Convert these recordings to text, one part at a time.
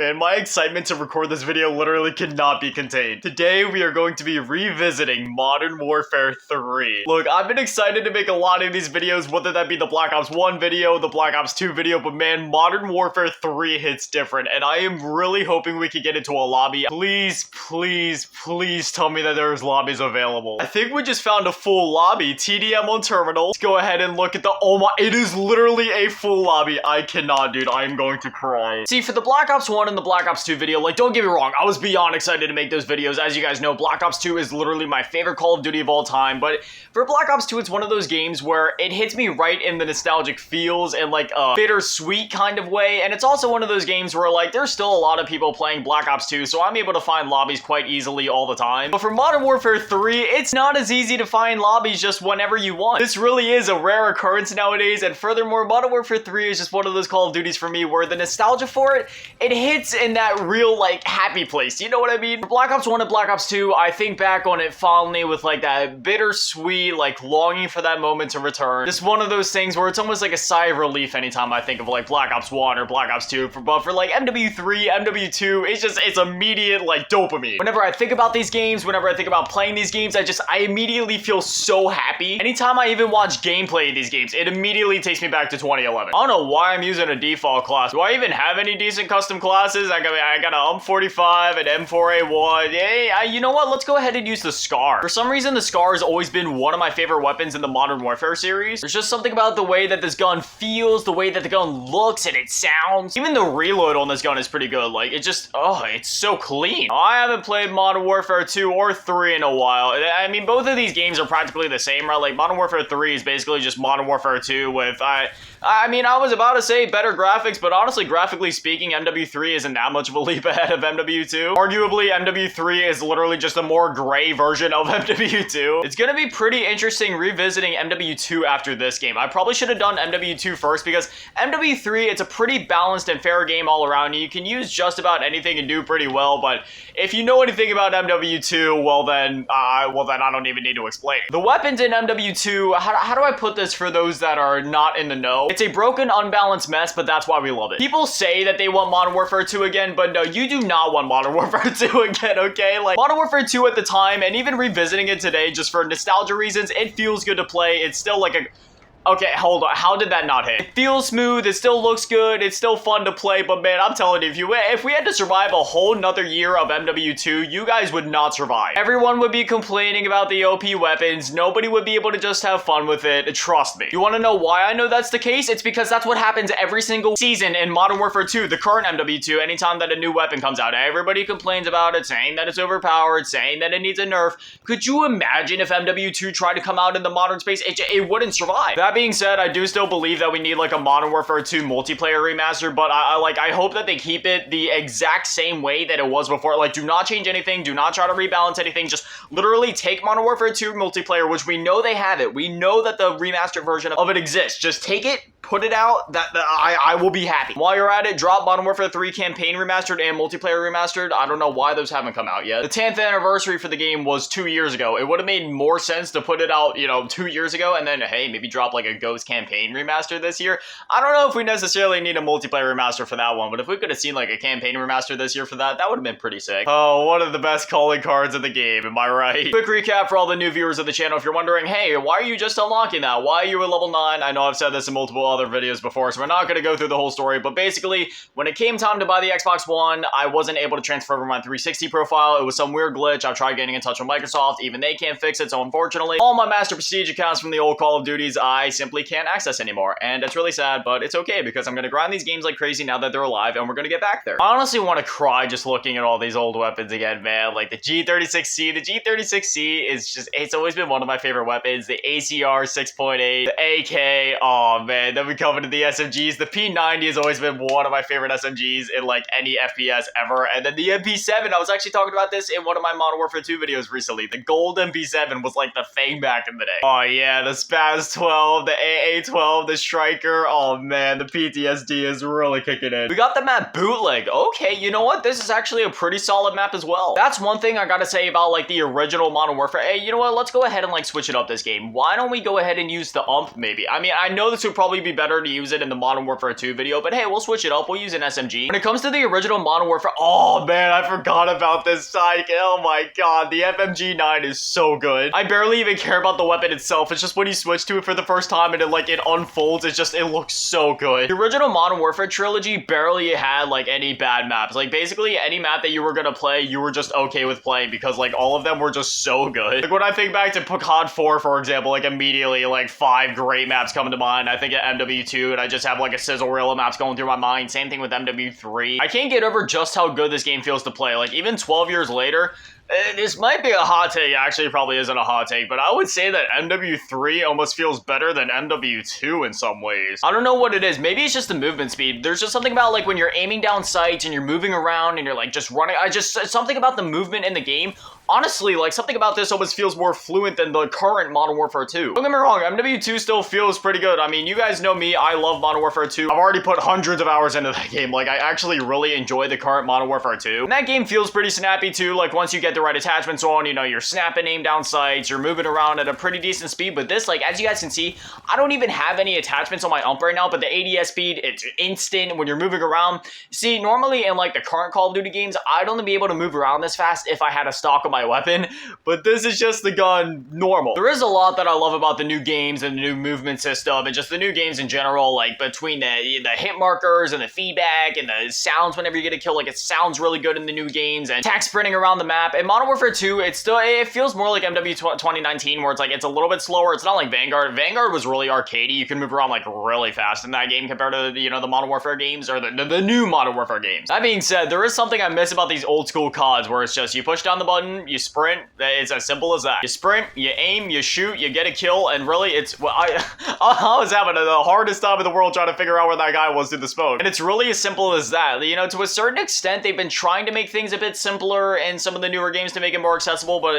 And my excitement to record this video literally cannot be contained. Today, we are going to be revisiting Modern Warfare 3. Look, I've been excited to make a lot of these videos, whether that be the Black Ops 1 video, the Black Ops 2 video, but man, Modern Warfare 3 hits different, and I am really hoping we can get into a lobby. Please, please, please tell me that there's lobbies available. I think we just found a full lobby. TDM on terminal. Let's go ahead and look at the, oh my, it is literally a full lobby. I cannot, dude. I am going to cry. See, for the Black Ops 1 and the Black Ops 2 video, like, don't get me wrong, I was beyond excited to make those videos. As you guys know, Black Ops 2 is literally my favorite Call of Duty of all time, but for Black Ops 2, it's one of those games where it hits me right in the nostalgic feels and like a bittersweet kind of way, and it's also one of those games where like there's still a lot of people playing Black Ops 2, so I'm able to find lobbies quite easily all the time. But for Modern Warfare 3, it's not as easy to find lobbies just whenever you want. This really is a rare occurrence nowadays, and furthermore, Modern Warfare 3 is just one of those Call of Duties for me where the nostalgia for it, it hits in that real like happy place, you know what I mean? For Black Ops 1 and Black Ops 2, I think back on it fondly with like that bittersweet like longing for that moment to return. Just one of those things where it's almost like a sigh of relief anytime I think of like Black Ops 1 or Black Ops 2, but for like MW3, MW2, it's immediate like dopamine. Whenever I think about these games, whenever I think about playing these games, I immediately feel so happy. Anytime I even watch gameplay of these games, it immediately takes me back to 2011. I don't know why I'm using a default class. Do I even have any decent custom classes? I got a 45 and M4A1. Hey, you know what? Let's go ahead and use the Scar. For some reason, the Scar has always been one of my favorite weapons in the Modern Warfare series. There's just something about the way that this gun feels, the way that the gun looks, and it sounds. Even the reload on this gun is pretty good. Like, it just, oh, it's so clean. I haven't played Modern Warfare 2 or 3 in a while. I mean, both of these games are practically the same, right? Like, Modern Warfare 3 is basically just Modern Warfare 2 with, I mean, I was about to say better graphics, but honestly, graphically speaking, MW3 isn't that much of a leap ahead of MW2. Arguably, MW3 is literally just a more gray version of MW2. It's gonna be pretty interesting revisiting MW2 after this game. I probably should have done MW2 first because MW3, it's a pretty balanced and fair game all around. You can use just about anything and do pretty well, but if you know anything about MW2, well then I don't even need to explain it. The weapons in MW2, how do I put this for those that are not in the know? It's a broken, unbalanced mess, but that's why we love it. People say that they want Modern Warfare 2 again, but no, you do not want Modern Warfare 2 again, okay? Like, Modern Warfare 2 at the time, and even revisiting it today, just for nostalgia reasons, it feels good to play. It's still like a... Okay, hold on. How did that not hit? It feels smooth. It still looks good. It's still fun to play. But man, I'm telling you, if we had to survive a whole nother year of MW2, you guys would not survive. Everyone would be complaining about the OP weapons. Nobody would be able to just have fun with it. Trust me. You want to know why I know that's the case? It's because that's what happens every single season in Modern Warfare 2, the current MW2. Anytime that a new weapon comes out, everybody complains about it, saying that it's overpowered, saying that it needs a nerf. Could you imagine if MW2 tried to come out in the modern space? It wouldn't survive. That being said, I do still believe that we need like a Modern Warfare 2 multiplayer remaster, but I hope that they keep it the exact same way that it was before. Like, do not change anything, do not try to rebalance anything, just literally take Modern Warfare 2 multiplayer, which we know they have it. We know that the remastered version of it exists. Just take it, put it out, I will be happy. While you're at it, drop Modern Warfare 3 campaign remastered and multiplayer remastered. I don't know why those haven't come out yet. The 10th anniversary for the game was 2 years ago. It would have made more sense to put it out, you know, 2 years ago, and then, hey, maybe drop like a Ghost campaign remaster this year. I don't know if we necessarily need a multiplayer remaster for that one, but if we could have seen like a campaign remaster this year for that, that would have been pretty sick. Oh, one of the best calling cards in the game, am I right? Quick recap for all the new viewers of the channel. If you're wondering, hey, why are you just unlocking that? Why are you at level 9? I know I've said this in multiple other videos before, so we're not going to go through the whole story, but basically, when it came time to buy the Xbox One, I wasn't able to transfer over my 360 profile. It was some weird glitch. I've tried getting in touch with Microsoft. Even they can't fix it, so unfortunately, all my Master Prestige accounts from the old Call of Duties, I simply can't access anymore, and it's really sad, but it's okay, because I'm going to grind these games like crazy now that they're alive, and we're going to get back there. I honestly want to cry just looking at all these old weapons again, man. Like the G36C. The G36C is just, it's always been one of my favorite weapons. The ACR 6.8, the AK, oh man, then we come into the SMGs. The P90 has always been one of my favorite SMGs in like any FPS ever, and then the MP7, I was actually talking about this in one of my Modern Warfare 2 videos recently. The gold MP7 was like the thing back in the day. Oh yeah, the Spaz 12, 12, the AA-12, the Striker. Oh man, the PTSD is really kicking in. We got the map Bootleg. Okay, you know what? This is actually a pretty solid map as well. That's one thing I gotta say about like the original Modern Warfare. Hey, you know what? Let's go ahead and like switch it up this game. Why don't we go ahead and use the UMP maybe? I mean, I know this would probably be better to use it in the Modern Warfare 2 video, but hey, we'll switch it up. We'll use an SMG. When it comes to the original Modern Warfare, oh man, I forgot about this sight. Oh my god, the FMG9 is so good. I barely even care about the weapon itself. It's just when you switch to it for the first time and it unfolds, it looks so good. The original Modern Warfare trilogy barely had like any bad maps. Like basically any map that you were gonna play, you were just okay with playing because like all of them were just so good. Like when I think back to Picard 4, for example, like immediately like 5 great maps come to mind. I think at MW2 and I just have like a sizzle reel of maps going through my mind. Same thing with MW3. I can't get over just how good this game feels to play. Like even 12 years later, this might be a hot take. Actually, it probably isn't a hot take, but I would say that MW3 almost feels better than MW2 in some ways. I don't know what it is. Maybe it's just the movement speed. There's just something about like when you're aiming down sights and you're moving around and you're like just running. Something about the movement in the game. Honestly, like something about this almost feels more fluent than the current Modern Warfare 2. Don't get me wrong, MW2 still feels pretty good. I mean, you guys know me, I love Modern Warfare 2. I've already put hundreds of hours into that game. Like, I actually really enjoy the current Modern Warfare 2. And that game feels pretty snappy too. Like, once you get the right attachments on, you know, you're snapping aim down sights, you're moving around at a pretty decent speed. But this, like, as you guys can see, I don't even have any attachments on my UMP right now, but the ADS speed, it's instant when you're moving around. See, normally in, like, the current Call of Duty games, I'd only be able to move around this fast if I had a stock on my weapon. But this is just the gun normal. There is a lot that I love about the new games and the new movement system and just the new games in general, like between the hit markers and the feedback and the sounds whenever you get a kill, like it sounds really good in the new games and attack sprinting around the map. In Modern Warfare 2, it feels more like MW 2019 where it's like it's a little bit slower. It's not like Vanguard. Vanguard was really arcadey. You can move around like really fast in that game compared to, you know, the Modern Warfare games or the new Modern Warfare games. That being said, there is something I miss about these old school CODs where it's just you push down the button, you sprint. It's as simple as that. You sprint, you aim, you shoot, you get a kill, and really it's, well, I was having the hardest time in the world trying to figure out where that guy was through the smoke. And it's really as simple as that. You know, to a certain extent, they've been trying to make things a bit simpler in some of the newer games to make it more accessible, but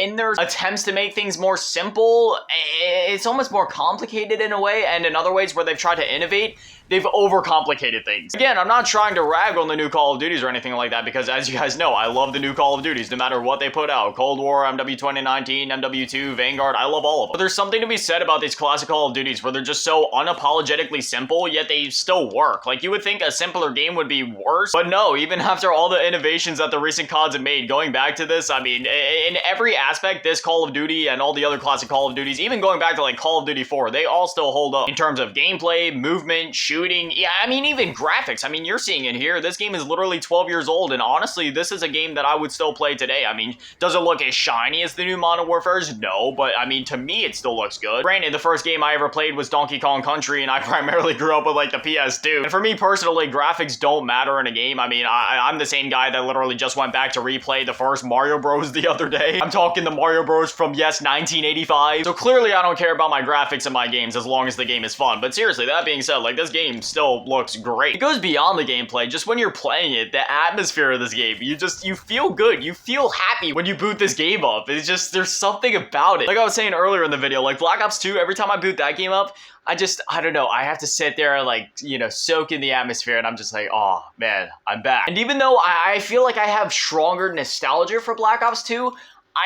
in their attempts to make things more simple, it's almost more complicated in a way, and in other ways where they've tried to innovate, they've overcomplicated things. Again, I'm not trying to rag on the new Call of Duties or anything like that because as you guys know, I love the new Call of Duties no matter what they put out. Cold War, MW 2019, MW2, Vanguard, I love all of them. But there's something to be said about these classic Call of Duties where they're just so unapologetically simple, yet they still work. Like you would think a simpler game would be worse, but no, even after all the innovations that the recent CODs have made, going back to this, I mean, in every aspect, this Call of Duty and all the other classic Call of Duties, even going back to like Call of Duty 4, they all still hold up in terms of gameplay, movement, shooting, yeah, I mean, even graphics. I mean, you're seeing it here. This game is literally 12 years old, and honestly, this is a game that I would still play today. I mean, does it look as shiny as the new Modern Warfare's? No, but I mean, to me, it still looks good. Granted, the first game I ever played was Donkey Kong Country, and I primarily grew up with, like, the PS2. And for me, personally, graphics don't matter in a game. I mean, I'm the same guy that literally just went back to replay the first Mario Bros. The other day. I'm talking the Mario Bros. From, yes, 1985. So clearly, I don't care about my graphics in my games as long as the game is fun. But seriously, that being said, like, this game still looks great. It goes beyond the gameplay. Just when you're playing it, the atmosphere of this game, you feel good. You feel happy when you boot this game up. It's just, there's something about it. Like I was saying earlier in the video, like Black Ops 2, every time I boot that game up, I don't know, I have to sit there and like, you know, soak in the atmosphere and I'm just like, oh man, I'm back. And even though I feel like I have stronger nostalgia for Black Ops 2,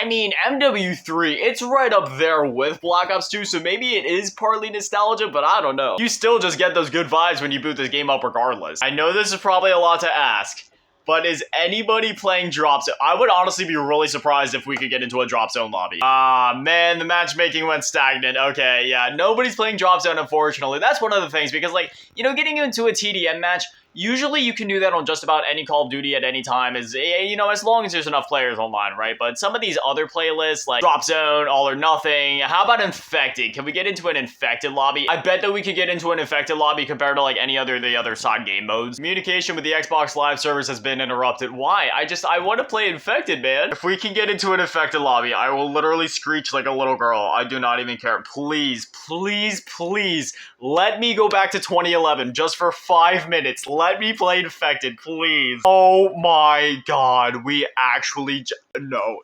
I mean, MW3, it's right up there with Black Ops 2, so maybe it is partly nostalgia, but I don't know. You still just get those good vibes when you boot this game up regardless. I know this is probably a lot to ask, but is anybody playing Drop Zone? I would honestly be really surprised if we could get into a Drop Zone lobby. Ah, man, the matchmaking went stagnant. Okay, yeah, nobody's playing Drop Zone, unfortunately. That's one of the things, because, like, you know, getting into a TDM match, usually you can do that on just about any Call of Duty at any time, you know, as long as there's enough players online, right? But some of these other playlists, like Drop Zone, All or Nothing, how about Infected? Can we get into an Infected lobby? I bet that we could get into an Infected lobby compared to like any other the other side game modes. Communication with the Xbox Live service has been interrupted. Why? I want to play Infected, man. If we can get into an Infected lobby, I will literally screech like a little girl. I do not even care. Please, please, please, let me go back to 2011 just for 5 minutes. Let me play Infected, please. Oh my god, we actually no,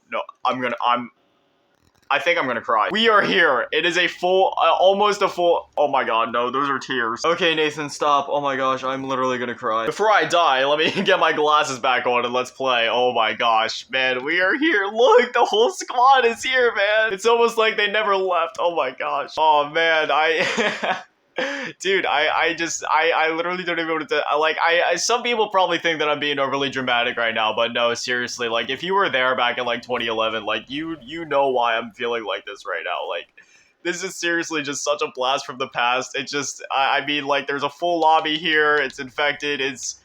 I'm I think I'm gonna cry. We are here. It is a full, almost a full, oh my god, no, those are tears. Okay, Nathan, stop. Oh my gosh, I'm literally gonna cry. Before I die, let me get my glasses back on and let's play. Oh my gosh, man, we are here. Look, the whole squad is here, man. It's almost like they never left. Oh my gosh. Oh man, Dude, I literally don't even know what to, some people probably think that I'm being overly dramatic right now, but no, seriously, like, if you were there back in, like, 2011, like, you know why I'm feeling like this right now, like, this is seriously just such a blast from the past. It just, I mean, like, there's a full lobby here, it's infected, it's,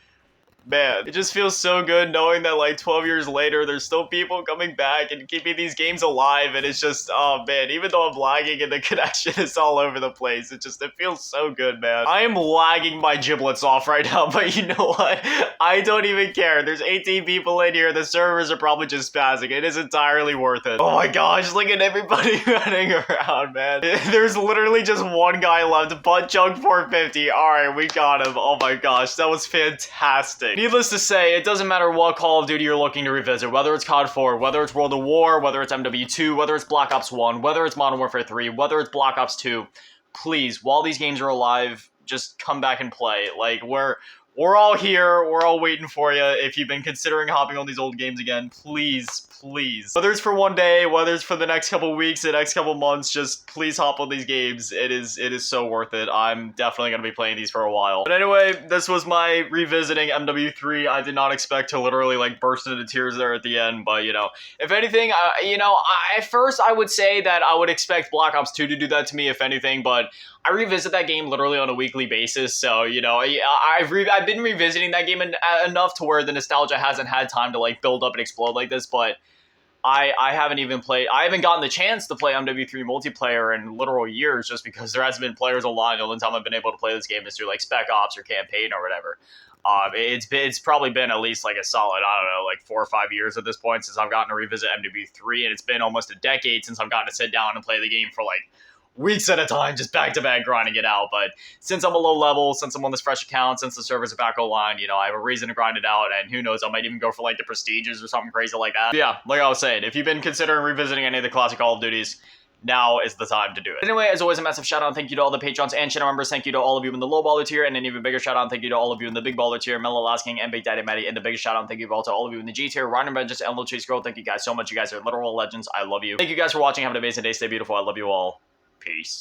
man, it just feels so good knowing that, like, 12 years later, there's still people coming back and keeping these games alive, and it's just, oh, man, even though I'm lagging and the connection is all over the place, it feels so good, man. I am lagging my giblets off right now, but you know what? I don't even care. There's 18 people in here. The servers are probably just spazzing. It is entirely worth it. Oh my gosh, look at everybody running around, man. There's literally just one guy left. Butt Chug 450. All right, we got him. Oh my gosh, that was fantastic. Needless to say, it doesn't matter what Call of Duty you're looking to revisit, whether it's COD 4, whether it's World of War, whether it's MW2, whether it's Black Ops 1, whether it's Modern Warfare 3, whether it's Black Ops 2, please, while these games are alive, just come back and play. Like, we're all here, we're all waiting for you. If you've been considering hopping on these old games again, please, please. Whether it's for one day, whether it's for the next couple weeks, the next couple months, just please hop on these games. It is so worth it. I'm definitely going to be playing these for a while. But anyway, this was my revisiting MW3. I did not expect to literally, like, burst into tears there at the end, but, you know, if anything, at first I would say that I would expect Black Ops 2 to do that to me, if anything, but I revisit that game literally on a weekly basis, so, you know, I've been revisiting that game enough to where the nostalgia hasn't had time to, like, build up and explode like this, but I haven't gotten the chance to play MW3 multiplayer in literal years just because there hasn't been players online. The only time I've been able to play this game is through, like, Spec Ops or Campaign or whatever. It's probably been at least, like, a solid, I don't know, like 4 or 5 years at this point since I've gotten to revisit MW3, and it's been almost a decade since I've gotten to sit down and play the game for, like, weeks at a time, just back-to-back grinding it out. But since I'm a low level, since I'm on this fresh account, since the servers are back online, you know, I have a reason to grind it out, and who knows, I might even go for, like, the prestiges or something crazy like that. But yeah, like I was saying, if you've been considering revisiting any of the classic Call of Duties, now is the time to do it. Anyway, as always, a massive shout out and thank you to all the patrons and channel members. Thank you to all of you in the low baller tier, and an even bigger shout out and thank you to all of you in the big baller tier, Mellow Last King and Big Daddy Matty, and the biggest shout out and thank you to all of you in the G tier, Ryan Benjes and Little Chase Girl. Thank you guys so much. You guys are literal legends. I love you. Thank you guys for watching. Have an amazing day. Stay beautiful. I love you all. Peace.